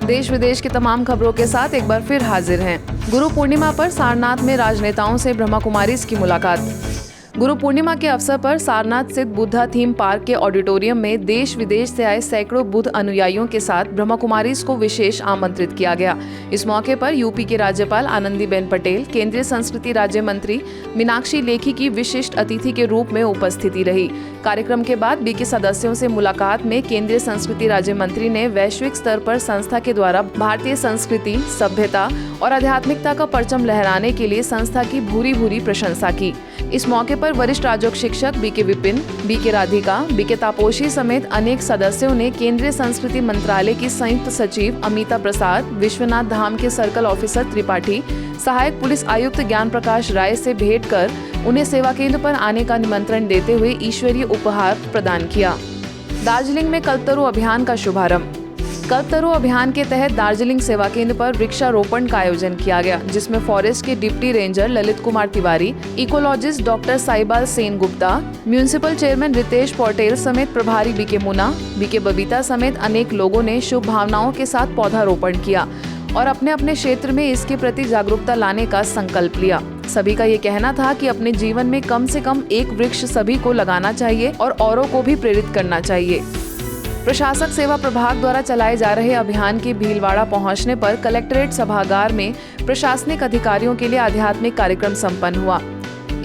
देश विदेश की तमाम खबरों के साथ एक बार फिर हाजिर हैं। गुरु पूर्णिमा पर सारनाथ में राजनेताओं से ब्रह्मा कुमारीज की मुलाकात। गुरु पूर्णिमा के अवसर पर सारनाथ स्थित बुद्धा थीम पार्क के ऑडिटोरियम में देश विदेश से आए सैकड़ों बुद्ध अनुयायियों के साथ ब्रह्मा कुमारीज को विशेष आमंत्रित किया गया। इस मौके पर यूपी की राज्यपाल आनंदीबेन पटेल, केंद्रीय संस्कृति राज्य मंत्री मीनाक्षी लेखी की विशिष्ट अतिथि के रूप में उपस्थिति रही। कार्यक्रम के बाद बीके सदस्यों से मुलाकात में केंद्रीय संस्कृति राज्य मंत्री ने वैश्विक स्तर पर संस्था के द्वारा भारतीय संस्कृति, सभ्यता और आध्यात्मिकता का परचम लहराने के लिए संस्था की भूरी भूरी प्रशंसा की। इस मौके पर वरिष्ठ राजयोग शिक्षक BK Vipin, BK Radhika, BK Taposhi समेत अनेक सदस्यों ने केंद्रीय संस्कृति मंत्रालय की संयुक्त सचिव अमिता प्रसाद, विश्वनाथ धाम के सर्कल ऑफिसर त्रिपाठी, सहायक पुलिस आयुक्त ज्ञान प्रकाश राय से भेंट कर उन्हें सेवा केंद्र पर आने का निमंत्रण देते हुए ईश्वरीय उपहार प्रदान किया। दार्जिलिंग में कल्पतरु अभियान का शुभारंभ। कल्पतरु अभियान के तहत दार्जिलिंग सेवा केंद्र पर वृक्षारोपण का आयोजन किया गया, जिसमें फॉरेस्ट के deputy ranger Lalit Kumar Tiwari, ecologist doctor Saibal Sen Gupta, municipal chairman Ritesh Patel समेत प्रभारी बीके मुना, बीके बबीता समेत अनेक लोगों ने शुभ भावनाओं के साथ पौधारोपण किया और अपने अपने क्षेत्र में इसके प्रति जागरूकता लाने का संकल्प लिया। सभी का ये कहना था कि अपने जीवन में कम से कम एक वृक्ष सभी को लगाना चाहिए और औरों को भी प्रेरित करना चाहिए। प्रशासक सेवा प्रभाग द्वारा चलाए जा रहे अभियान के भीलवाड़ा पहुंचने पर कलेक्ट्रेट सभागार में प्रशासनिक अधिकारियों के लिए आध्यात्मिक कार्यक्रम संपन्न हुआ।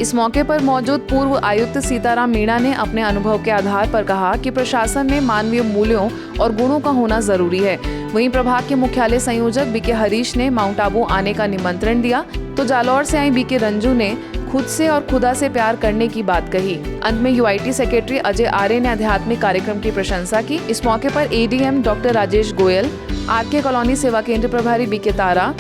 इस मौके पर मौजूद पूर्व आयुक्त सीताराम मीणा ने अपने अनुभव के आधार पर कहा कि प्रशासन में मानवीय मूल्यों और गुणों का होना जरूरी है। वहीं प्रभाग के मुख्यालय संयोजक बीके हरीश ने माउंट आबू आने का निमंत्रण दिया, तो जालौर से आई बीके रंजू ने खुद से और खुदा से प्यार करने की बात कही। अंत में यूआईटी सेक्रेटरी अजय आर्य ने आध्यात्मिक कार्यक्रम की प्रशंसा की। इस मौके पर ADM doctor Rajesh Goyal, RK colony सेवा केंद्र प्रभारी बीके तारा,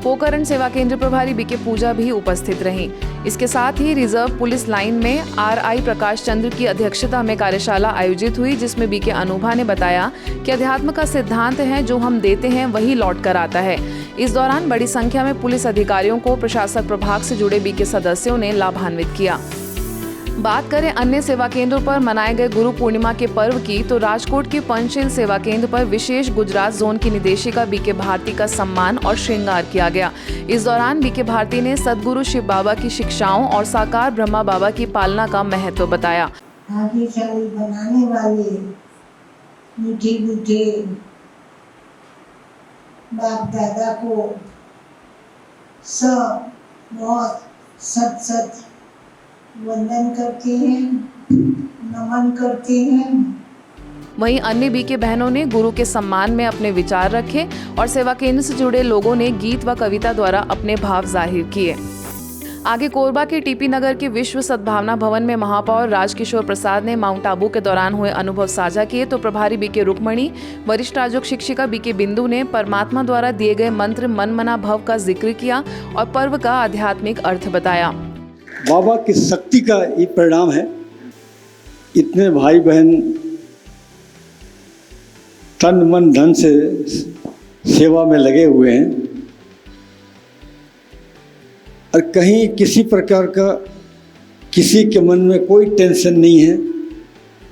पोकरण सेवा केंद्र प्रभारी बीके पूजा भी उपस्थित रहीं। इसके साथ ही रिजर्व पुलिस लाइन में आरआई प्रकाश चंद्र की अध्यक्षता में कार्यशाला आयोजित हुई, जिसमें बीके अनुभा ने बताया कि अध्यात्म का सिद्धांत है, जो हम देते हैं वही लौट कर आता है। इस दौरान बड़ी संख्या में पुलिस अधिकारियों को प्रशासक प्रभाग से जुड़े बीके सदस्यों ने लाभान्वित किया। बात करें अन्य सेवा केंद्रों पर मनाए गए गुरु पूर्णिमा के पर्व की, तो राजकोट के पंचशील सेवा केंद्र पर विशेष गुजरात जोन की निदेशिका बीके भारती का सम्मान और श्रृंगार किया गया। इस दौरान बीके भारती ने सदगुरु शिव बाबा की शिक्षाओं और साकार ब्रह्मा बाबा की पालना का महत्व बताया। आगे चल बनाने वाले मीठे मीठे बाप दादा को सब बहुत सत सत वंदन करते हैं, नमन करते हैं। वहीं अन्य बीके बहनों ने गुरु के सम्मान में अपने विचार रखे और सेवा केंद्र से जुड़े लोगों ने गीत व कविता द्वारा अपने भाव जाहिर किए। आगे कोरबा के टीपी नगर के विश्व सद्भावना भवन में महापौर राजकिशोर प्रसाद ने माउंट आबू के दौरान हुए अनुभव साझा किए, तो प्रभारी बीके रुक्मणी, वरिष्ठ राजयोग शिक्षिका बीके बिंदु ने परमात्मा द्वारा दिए गए मंत्र मन मना भव का जिक्र किया और पर्व का आध्यात्मिक अर्थ बताया। बाबा की शक्ति का ये परिणाम है। इतने भाई बहन तन मन धन से सेवा में लगे हुए हैं और कहीं किसी प्रकार का किसी के मन में कोई टेंशन नहीं है,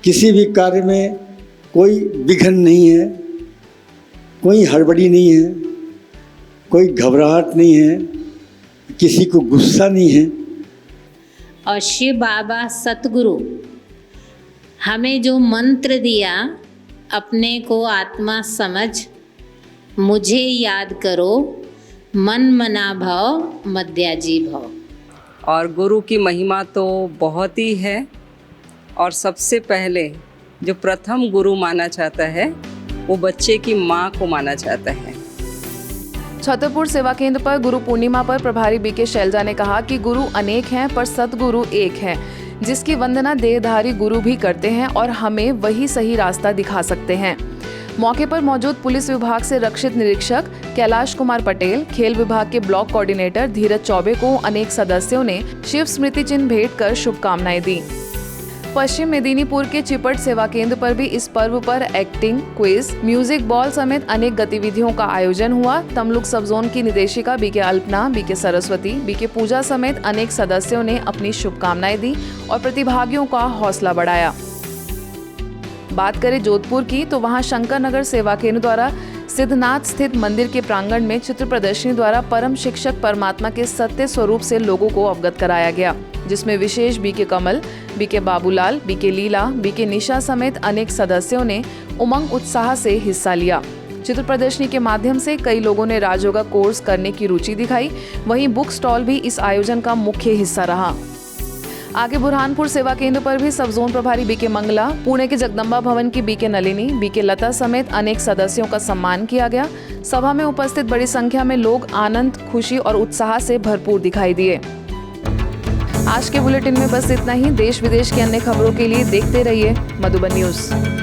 किसी भी कार्य में कोई विघ्न नहीं है, कोई हड़बड़ी नहीं है, कोई घबराहट नहीं है, किसी को गुस्सा नहीं है। और शिव बाबा सतगुरु हमें जो मंत्र दिया, अपने को आत्मा समझ, मुझे याद करो, मन मना भव मध्याजी भव। और गुरु की महिमा तो बहुत ही है, और सबसे पहले जो प्रथम गुरु माना जाता है वो बच्चे की माँ को माना जाता है। छतरपुर सेवा केंद्र पर गुरु पूर्णिमा पर प्रभारी बीके शैलजा ने कहा कि गुरु अनेक हैं पर सतगुरु एक है, जिसकी वंदना देहधारी गुरु भी करते हैं और हमें वही सही रास्ता दिखा सकते हैं। मौके पर मौजूद पुलिस विभाग से रक्षित निरीक्षक कैलाश कुमार पटेल, खेल विभाग के ब्लॉक कोऑर्डिनेटर धीरज चौबे को अनेक सदस्यों ने शिव स्मृति चिन्ह भेंट कर शुभकामनाएं दी। पश्चिम मेदिनीपुर के चिपट सेवा केंद्र पर भी इस पर्व पर एक्टिंग, क्विज, म्यूजिक बॉल समेत अनेक गतिविधियों का आयोजन हुआ। तमलुक सब जोन की निदेशिका BK Alpana, BK Saraswati, BK Puja समेत अनेक सदस्यों ने अपनी शुभकामनाएं दी और प्रतिभागियों का हौसला बढ़ाया। बात करें जोधपुर की, तो वहां शंकर नगर सेवा केंद्र द्वारा सिद्धनाथ स्थित मंदिर के प्रांगण में चित्र प्रदर्शनी द्वारा परम शिक्षक परमात्मा के सत्य स्वरूप से लोगों को अवगत कराया गया, जिसमें विशेष बीके कमल, बीके बाबूलाल, बीके लीला, बीके निशा समेत अनेक सदस्यों ने उमंग उत्साह से हिस्सा लिया। चित्र प्रदर्शनी के माध्यम से कई लोगों ने राजयोगा कोर्स करने की रुचि दिखाई। वहीं बुक स्टॉल भी इस आयोजन का मुख्य हिस्सा रहा। आगे बुरहानपुर सेवा केंद्र पर भी सब जोन प्रभारी बीके मंगला, पुणे के जगदम्बा भवन की बीके नलिनी, बीके लता समेत अनेक सदस्यों का सम्मान किया गया। सभा में उपस्थित बड़ी संख्या में लोग आनंद, खुशी और उत्साह से भरपूर दिखाई दिए। आज के बुलेटिन में बस इतना ही। देश विदेश की अन्य खबरों के लिए देखते रहिए मधुबन न्यूज।